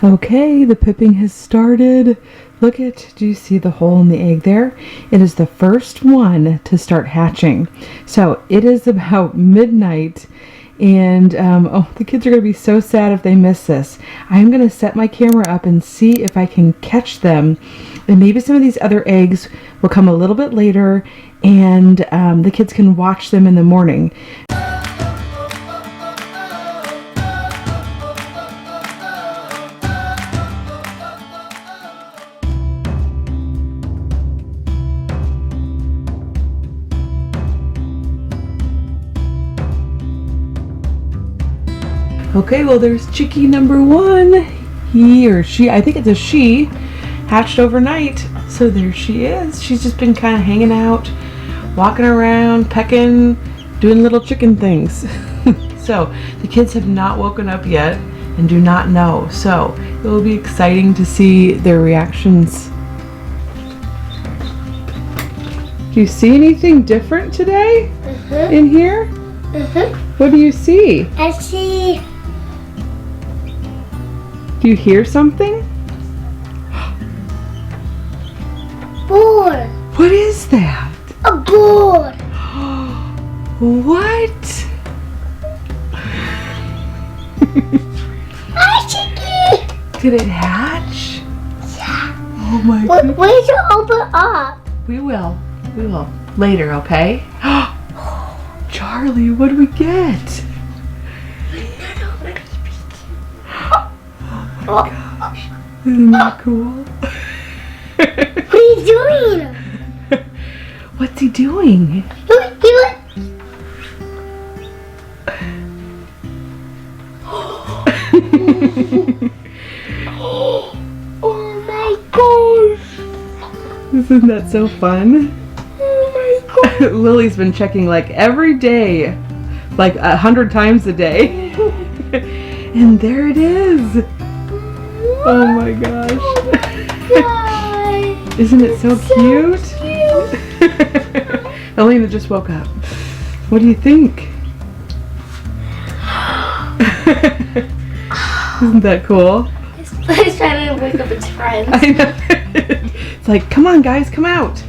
Okay, the pipping has started. Look at, do you see the hole in the egg there? It is the first one to start hatching. So it is about midnight, and oh, the kids are going to be so sad if they miss this. I'm going to set my camera up and see if I can catch them. And maybe some of these other eggs will come a little bit later, and the kids can watch them in the morning. Okay, well there's chickie number one. He or she, I think it's a she, hatched overnight. So there she is. She's just been kind of hanging out, walking around, pecking, doing little chicken things. So the kids have not woken up yet and do not know. So it will be exciting to see their reactions. Do you see anything different today in here? What do you see? I see. Do you hear something? Board. What is that? A board. What? Hi, Chicky. Did it hatch? Yeah. Oh my god. Why did you open up? We will. We will. Later, okay? Charlie, what do we get? Oh my gosh. Isn't that cool? What are you doing? What's he doing? Oh my gosh. Isn't that so fun? Oh my gosh. Lily's been checking like every day, like 100 times a day. And there it is. Oh my gosh. Isn't it so cute? Elena just woke up. What do you think? Isn't that cool? It's trying to wake up its friends. I know. It's like, come on guys, come out.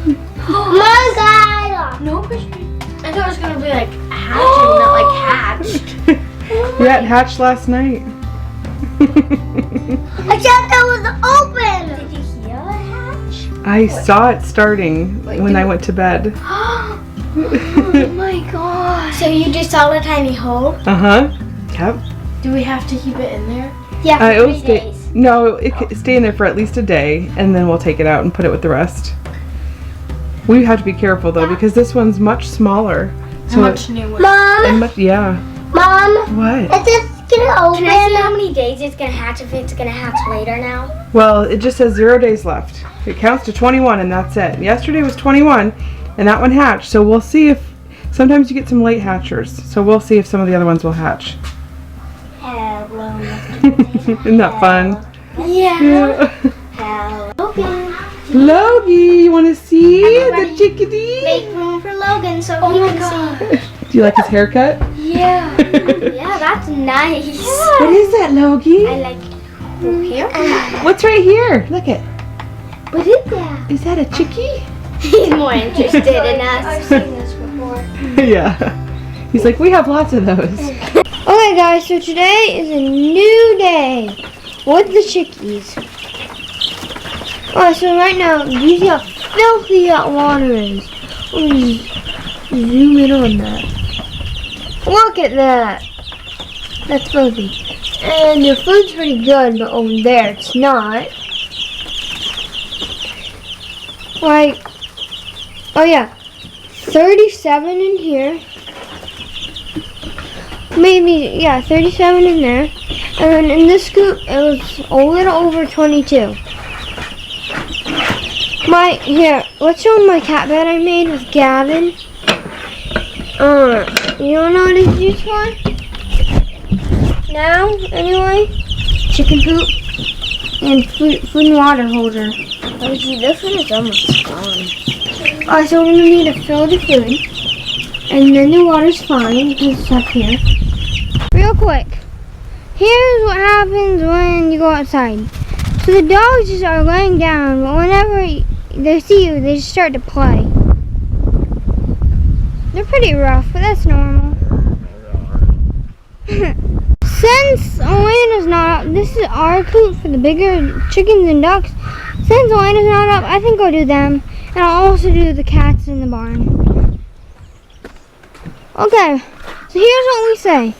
Come on, guys. No, I thought it was going to be like hatching, not like hatched. Yeah, it hatched last night. I thought that was open. Did you hear it hatch? I saw it starting when I went to bed. Oh my gosh. So you just saw a tiny hole? Uh-huh. Yep. Do we have to keep it in there? Yeah, for It'll 3 stay. days. No, it could stay in there for at least a day, and then we'll take it out and put it with the rest. We have to be careful though, because this one's much smaller. So much newer. Mom. Yeah. Mom. What? Is this gonna open? Can I see how many days it's gonna hatch if it's gonna hatch later now? Well, it just says 0 days left. It counts to 21 and that's it. Yesterday was 21 and that one hatched. So we'll see if, sometimes you get some late hatchers. So we'll see if some of the other ones will hatch. Hello. Isn't that fun? Yeah. Hello. Logan. Logie, you want to see the chickadee? Make room for Logan so he can see. Do you like his haircut? Yeah. Yeah, that's nice. What is that, Logie? I like here. What's right here? Look it. What is that? Is that a chickie? He's more interested in us. I've seen this before. Yeah. He's like, we have lots of those. Okay guys, so today is a new day with the chickies. Alright, so right now, you see how filthy that water is. Let me zoom in on that. Look at that. That's filthy. And your food's pretty good, but over there it's not. Like, oh yeah, 37 in here. Maybe, yeah, 37 in there. And then in this scoop, it was a little over 22. Let's show my cat bed I made with Gavin. You don't know what it's used for? Now, anyway, chicken poop and food and water holder. Oh, gee, this one is almost gone. Alright, so we're gonna need to fill the food. And then the water's fine because it's up here. Real quick, here's what happens when you go outside. So the dogs just are laying down, but whenever they see you, they just start to play. They're pretty rough, but that's normal. Since Elena's not up, this is our coop for the bigger chickens and ducks. Since Elena's not up, I think I'll do them. And I'll also do the cats in the barn. Okay, so here's what we say.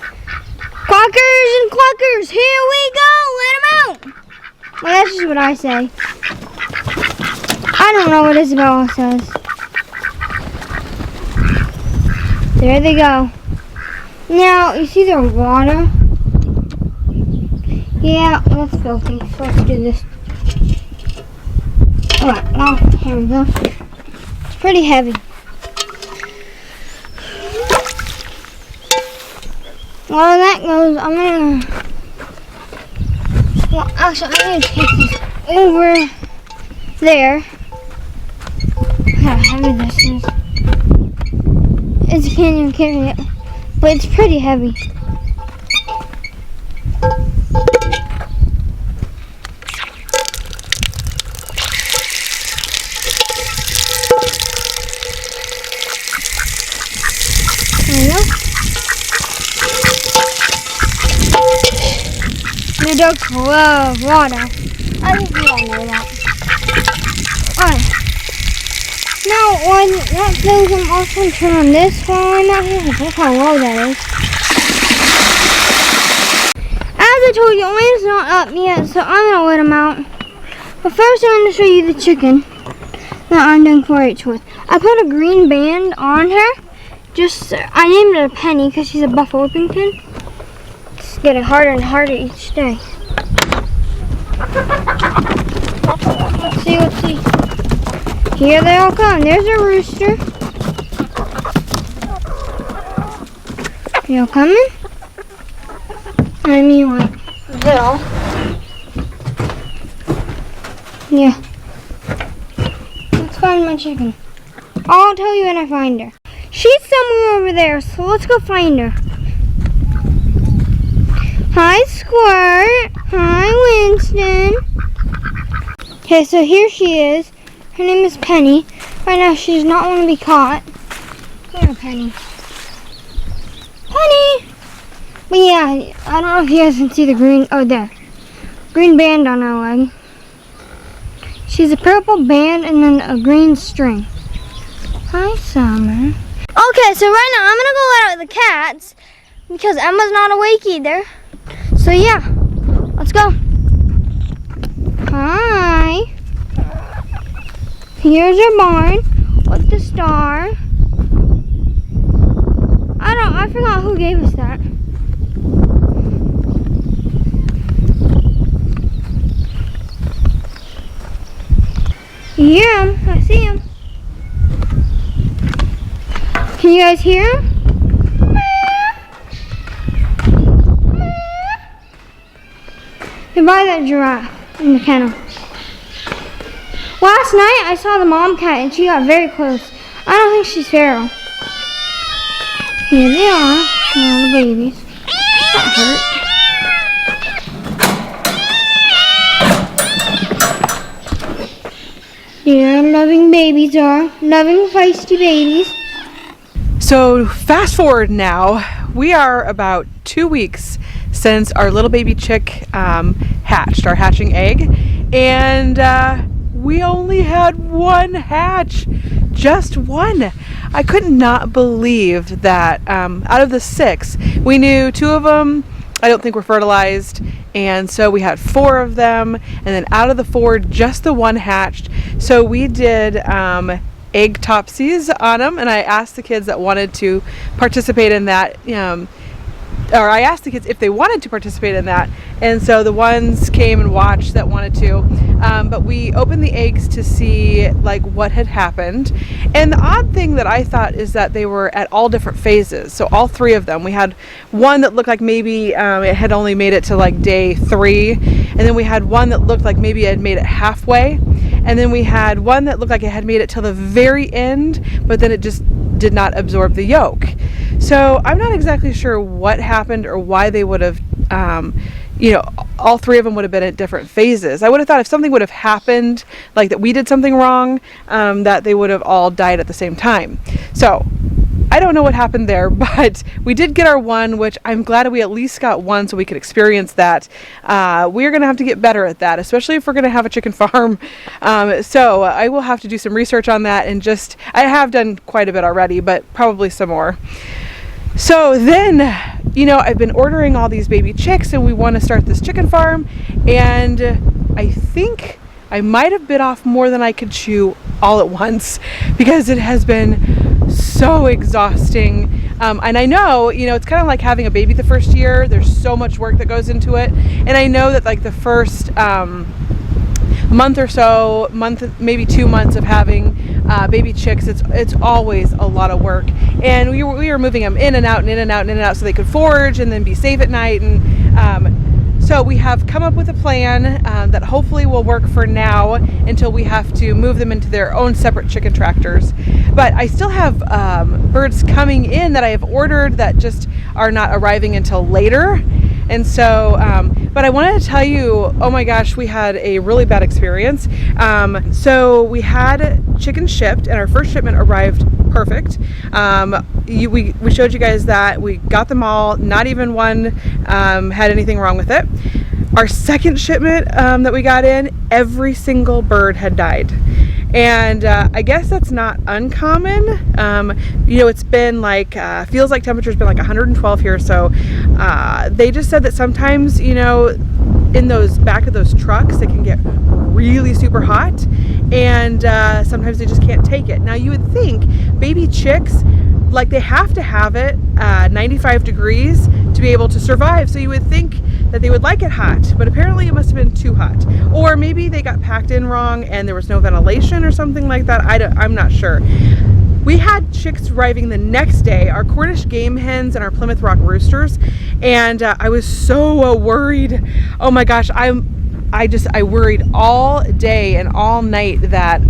Quackers and cluckers, here we go, let them out. Well, that's just what I say. I don't know what Isabella says. There they go. Now, you see their water? Yeah, that's filthy, so let's do this. Alright, now, here we go. It's pretty heavy. While that goes, I'm gonna... Well, actually, I'm gonna take this over there. Look how heavy this is. I can't even carry it, but it's pretty heavy. There we go. The dogs love water. I think we all know that. Alright. Now, when that fills, I'm also going to turn on this while I'm out here. Look how low that is. As I told you, Elena's not up yet, so I'm going to let him out. But first, I'm going to show you the chicken that I'm doing 4-H with. I put a green band on her. I named her Penny because she's a Buffalo Orpington. It's getting harder and harder each day. Let's see. Here they all come. There's a rooster. You all coming? I mean, like, little. Yeah. Let's find my chicken. I'll tell you when I find her. She's somewhere over there, so let's go find her. Hi, Squirt. Hi, Winston. Okay, so here she is. Her name is Penny. Right now, she does not want to be caught. Here, Penny. Penny! But yeah, I don't know if you guys can see the green, oh there. Green band on her leg. She's a purple band and then a green string. Hi, Summer. Okay, so right now I'm gonna go let out the cats because Emma's not awake either. So yeah, let's go. Hi. Here's our barn with the star. I forgot who gave us that. You hear him? I see him. Can you guys hear him? They're by that giraffe in the kennel. Last night I saw the mom cat and she got very close. I don't think she's feral. Here they are, all the babies. That hurt. Dear loving babies are, loving feisty babies. So fast forward now, we are about 2 weeks since our little baby chick hatched, our hatching egg, and we only had one hatch, just one. I could not believe that out of the 6, we knew 2 of them I don't think were fertilized, and so we had 4 of them, and then out of the 4, just the one hatched. So we did egg topsies on them, and I asked the kids that wanted to participate in that, or I asked the kids if they wanted to participate in that, and so the ones came and watched that wanted to, but we opened the eggs to see like what had happened. And the odd thing that I thought is that they were at all different phases. So all 3 of them, we had one that looked like maybe it had only made it to like day 3, and then we had one that looked like maybe it had made it halfway, and then we had one that looked like it had made it till the very end, but then it just did not absorb the yolk. So I'm not exactly sure what happened or why they would have you know, all 3 of them would have been at different phases. I would have thought if something would have happened, like that we did something wrong, that they would have all died at the same time. So I don't know what happened there, but we did get our one, which I'm glad we at least got one so we could experience that. We're going to have to get better at that, especially if we're going to have a chicken farm. So I will have to do some research on that, and I have done quite a bit already, but probably some more. So then, you know, I've been ordering all these baby chicks, and we want to start this chicken farm, and I think I might have bit off more than I could chew all at once, because it has been so exhausting. And I know, you know, it's kind of like having a baby the first year. There's so much work that goes into it, and I know that like the first month or so, maybe 2 months of having baby chicks, it's always a lot of work. And we were moving them in and out and in and out and in and out so they could forage and then be safe at night. And so we have come up with a plan that hopefully will work for now until we have to move them into their own separate chicken tractors. But I still have birds coming in that I have ordered that just are not arriving until later. And so, but I wanted to tell you, oh my gosh, we had a really bad experience. So we had chicken shipped, and our first shipment arrived perfect. We showed you guys that we got them all, not even one had anything wrong with it. Our second shipment that we got in, every single bird had died. And I guess that's not uncommon. You know, it's been like, feels like temperature's been like 112 here. So they just said that sometimes, you know, in those back of those trucks, it can get really super hot, and sometimes they just can't take it. Now you would think baby chicks, like they have to have it 95 degrees to be able to survive. So you would think that they would like it hot, but apparently it must have been too hot. Or maybe they got packed in wrong and there was no ventilation or something like that. I'm not sure. We had chicks arriving the next day, our Cornish game hens and our Plymouth Rock roosters, and I was so worried. Oh my gosh, I worried all day and all night that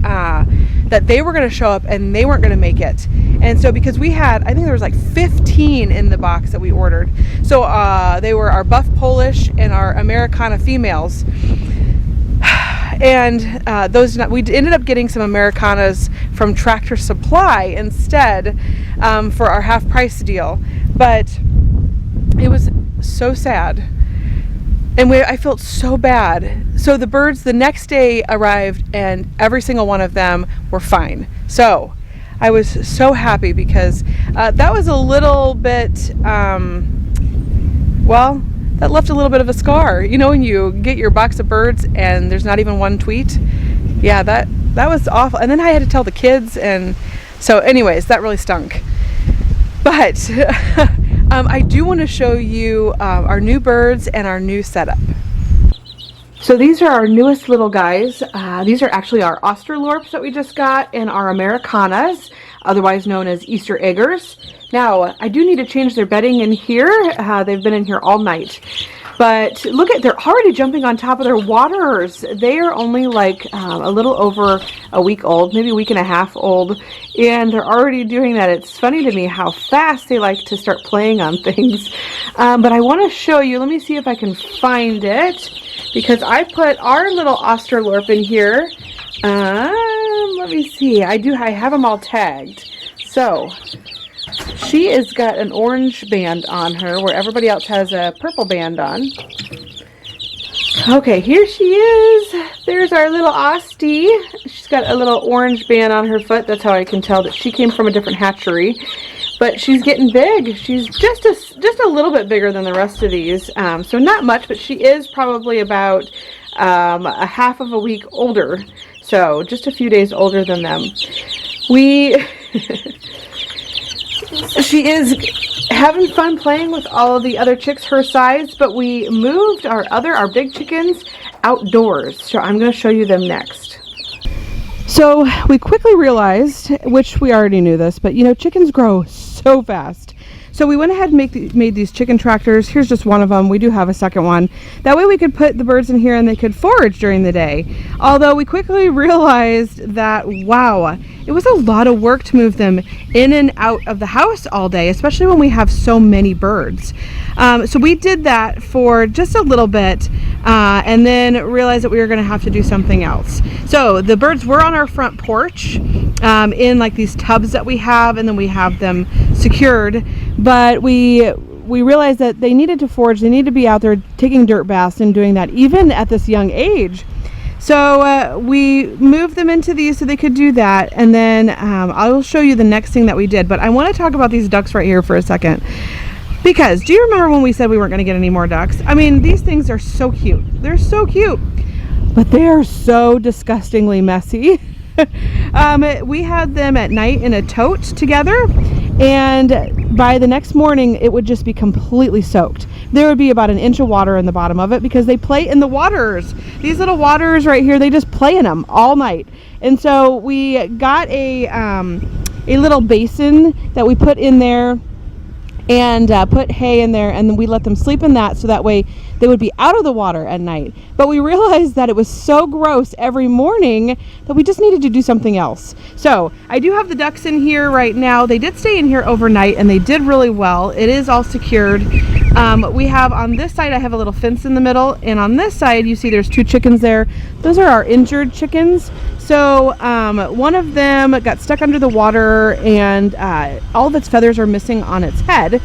that they were going to show up and they weren't going to make it. And so because we had, I think there was like 15 in the box that we ordered. So they were our buff Polish and our Americana females. And we ended up getting some Americanas from Tractor Supply instead for our half price deal. But it was so sad. And I felt so bad. So the birds the next day arrived, and every single one of them were fine. So I was so happy, because that was a little bit, well, that left a little bit of a scar. You know, when you get your box of birds and there's not even one tweet? Yeah, that was awful. And then I had to tell the kids, and so anyways, that really stunk. But I do want to show you our new birds and our new setup. So these are our newest little guys. These are actually our Australorps that we just got, and our Americanas, otherwise known as Easter eggers. Now, I do need to change their bedding in here. They've been in here all night. But look at, they're already jumping on top of their waterers. They are only like a little over a week old, maybe a week and a half old, and they're already doing that. It's funny to me how fast they like to start playing on things. But I want to show you, let me see if I can find it, because I put our little Australorp in here. Let me see, I have them all tagged. So she has got an orange band on her where everybody else has a purple band on. Okay, here she is. There's our little Austie. She's got a little orange band on her foot. That's how I can tell that she came from a different hatchery. But she's getting big. She's just a little bit bigger than the rest of these. So not much, but she is probably about a half of a week older. So just a few days older than them. She is having fun playing with all of the other chicks her size, but we moved our big chickens outdoors. So I'm going to show you them next. So we quickly realized, which we already knew this, but you know, chickens grow so fast. So we went ahead and made these chicken tractors. Here's just one of them. We do have a second one. That way we could put the birds in here and they could forage during the day. Although we quickly realized that, wow, it was a lot of work to move them in and out of the house all day, especially when we have so many birds. So we did that for just a little bit and then realized that we were going to have to do something else. So the birds were on our front porch in like these tubs that we have, and then we have them secured. But we realized that they needed to forage. They need to be out there taking dirt baths and doing that even at this young age. So we moved them into these so they could do that, and then I will show you the next thing that we did. But I want to talk about these ducks right here for a second, because do you remember when we said we weren't going to get any more ducks? I mean, these things are so cute. They're so cute, but they are so disgustingly messy. We had them at night in a tote together, and by the next morning it would just be completely soaked. There would be about an inch of water in the bottom of it because they play in the waters. These little waters right here, they just play in them all night. And so we got a little basin that we put in there and put hay in there, and then we let them sleep in that so that way they would be out of the water at night. But we realized that it was so gross every morning that we just needed to do something else. So I do have the ducks in here right now. They did stay in here overnight and they did really well. It is all secured. We have on this side, I have a little fence in the middle, and on this side you see there's 2 chickens there. Those are our injured chickens. So one of them got stuck under the water, and all of its feathers are missing on its head.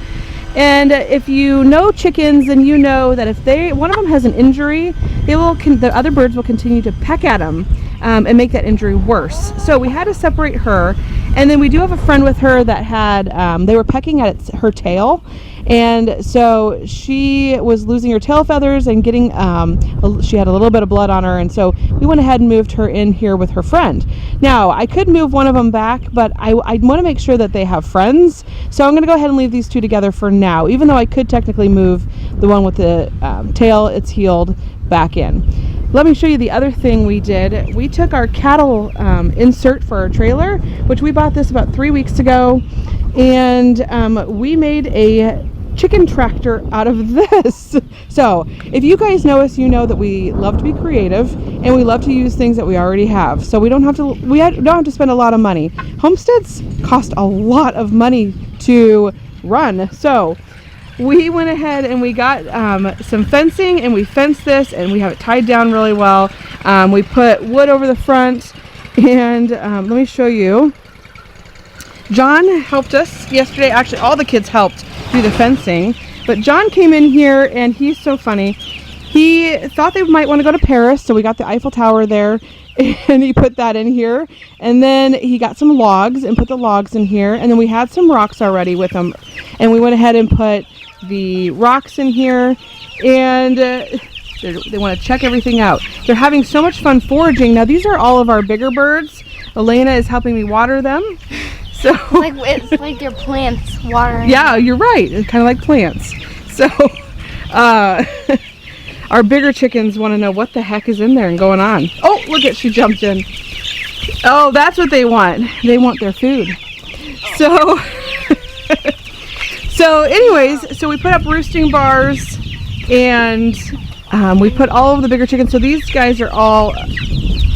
And if you know chickens, then you know that if one of them has an injury, the other birds will continue to peck at them and make that injury worse. So we had to separate her, and then we do have a friend with her that had they were pecking at her tail, and so she was losing her tail feathers and getting she had a little bit of blood on her, and so we went ahead and moved her in here with her friend. Now I could move one of them back, but I want to make sure that they have friends, so I'm going to go ahead and leave these 2 together for now, even though I could technically move the one with the tail, it's healed, back in. Let me show you the other thing we did. We took our cattle insert for our trailer, which we bought this about 3 weeks ago, and we made a chicken tractor out of this. So if you guys know us, you know that we love to be creative and we love to use things that we already have. So we don't have to spend a lot of money. Homesteads cost a lot of money to run. So we went ahead and we got some fencing, and we fenced this, and we have it tied down really well. We put wood over the front, and let me show you. John helped us yesterday. Actually, all the kids helped do the fencing, but John came in here, and he's so funny. He thought they might want to go to Paris, so we got the Eiffel Tower there, and he put that in here. And then he got some logs and put the logs in here, and then we had some rocks already with them, and we went ahead and put the rocks in here, and they want to check everything out. They're having so much fun foraging. Now these are all of our bigger birds. Elena is helping me water them. So it's like they're plants watering. Yeah, you're right. It's kind of like plants. So our bigger chickens want to know what the heck is in there and going on. Oh, look at, she jumped in. Oh, that's what they want. They want their food. So so anyways, so we put up roosting bars, and we put all of the bigger chickens. So these guys are all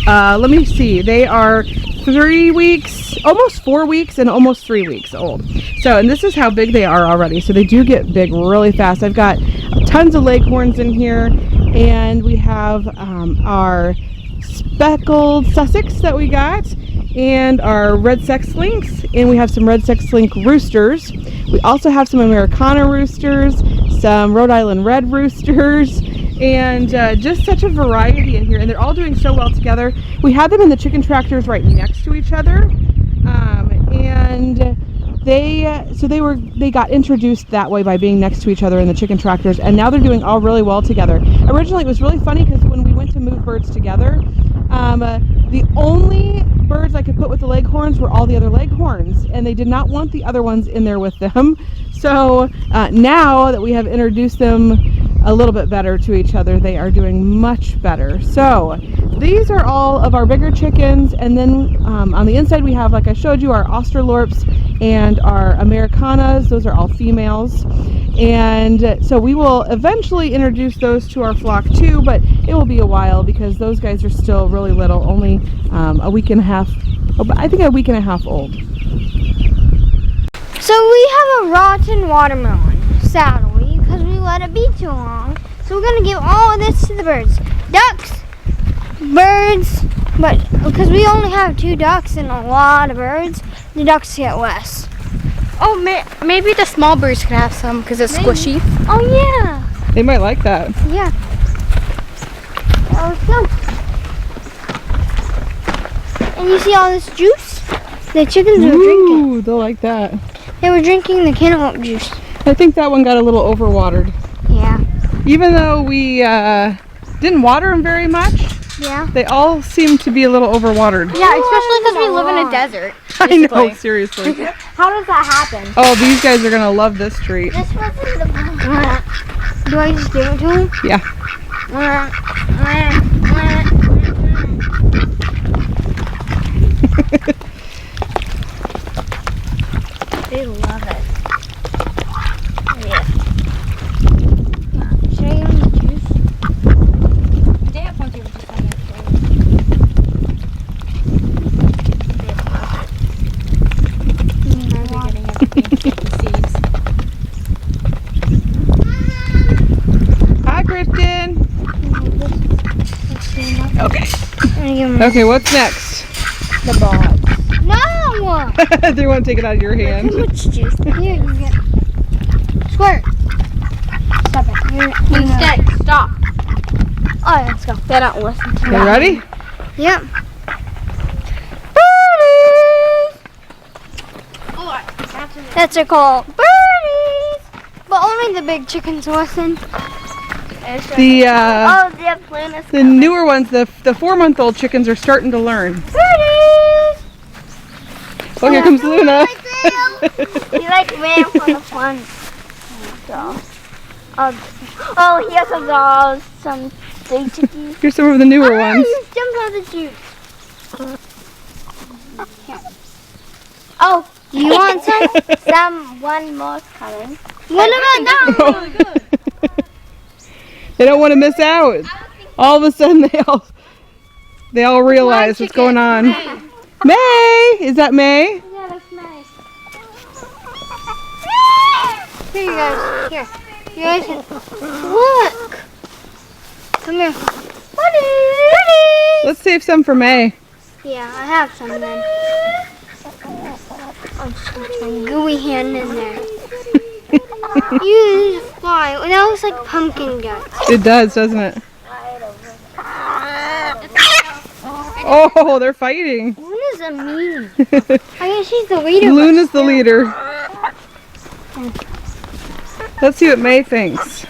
let me see, they are 3 weeks, almost 4 weeks, and almost 3 weeks old. So, and this is how big they are already. So they do get big really fast. I've got tons of leghorns in here, and we have our speckled Sussex that we got, and our red sex links, and we have some red sex link roosters. We also have some Americana roosters, some Rhode Island red roosters, and just such a variety in here, and they're all doing so well together. We had them in the chicken tractors right next to each other, and they got introduced that way by being next to each other in the chicken tractors, and now they're doing all really well together. Originally it was really funny because when we went to move birds together, the only birds I could put with the leghorns were all the other leghorns, and they did not want the other ones in there with them. So now that we have introduced them a little bit better to each other, they are doing much better. So these are all of our bigger chickens, and then on the inside we have, like I showed you, our Australorps and our Americanas, those are all females. And so we will eventually introduce those to our flock too, but it will be a while because those guys are still really little, only a week and a half, I think a week and a half old. So we have a rotten watermelon, sadly, because we let it be too long. So we're gonna give all of this to the birds. Ducks, birds, but because we only have 2 ducks and a lot of birds, the ducks get less. Oh, maybe the small birds could have some because it's squishy. Oh yeah. They might like that. Yeah. Let's go. And you see all this juice? The chickens are drinking. Ooh, they'll like that. They were drinking the cantaloupe juice. I think that one got a little overwatered. Yeah. Even though we didn't water them very much, Yeah. they all seem to be a little overwatered. Yeah, especially because we live in a desert. I know, basically. seriously. How does that happen? Oh, these guys are gonna love this treat. This wasn't the Do I just give it to him? Yeah. They love it. Should I give him the juice? They have one too. Hi, Kristen. Okay. I'm gonna give him Okay, what's next? The ball. No! Do you want to take it out of your hand? Too much juice. Here, you get. Squirt. Stop it. Instead, stop. Oh, yeah, let's go. They don't listen to You ready? Yep. That's a call. Birdies! But only the big chickens listen. The Oh, they have planets. the newer ones, the 4-month-old chickens are starting to learn. Birdies! Oh, here comes Luna. He like ran from the front. Oh, he has some big chickies. Here's some of the newer ones. You jumped out of the juice. Oh, Do you want some? one more coming. What about that? They don't want to miss out. All of a sudden, they all realize what's going on. May, is that May? Yeah, that's nice. Here, you guys. Here. You guys can look. Come here. Buddy. Let's save some for May. Yeah, I have some then. Oh, some gooey hand in there. You fly. That looks like pumpkin guts. It does, doesn't it? Oh, they're fighting. Luna's a mean. I guess she's the leader. Luna's the leader. Let's see what May thinks.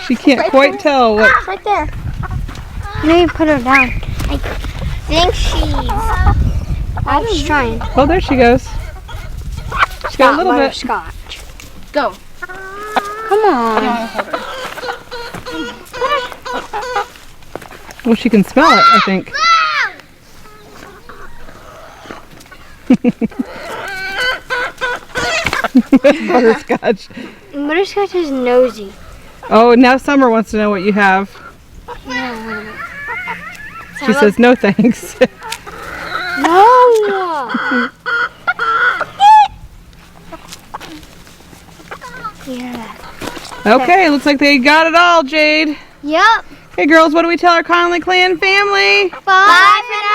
She can't quite tell what. Right there. Maybe put her down. I think she's. I'm just trying. Oh, there she goes. She got a little bit. Butterscotch. Go. Come on. Well, she can smell it, I think. Butterscotch. Butterscotch is nosy. Oh, now Summer wants to know what you have. Yeah. She says no thanks. No. Yeah. Okay, looks like they got it all, Jade. Yep. Hey girls, what do we tell our Connelly Clan family? Bye for now.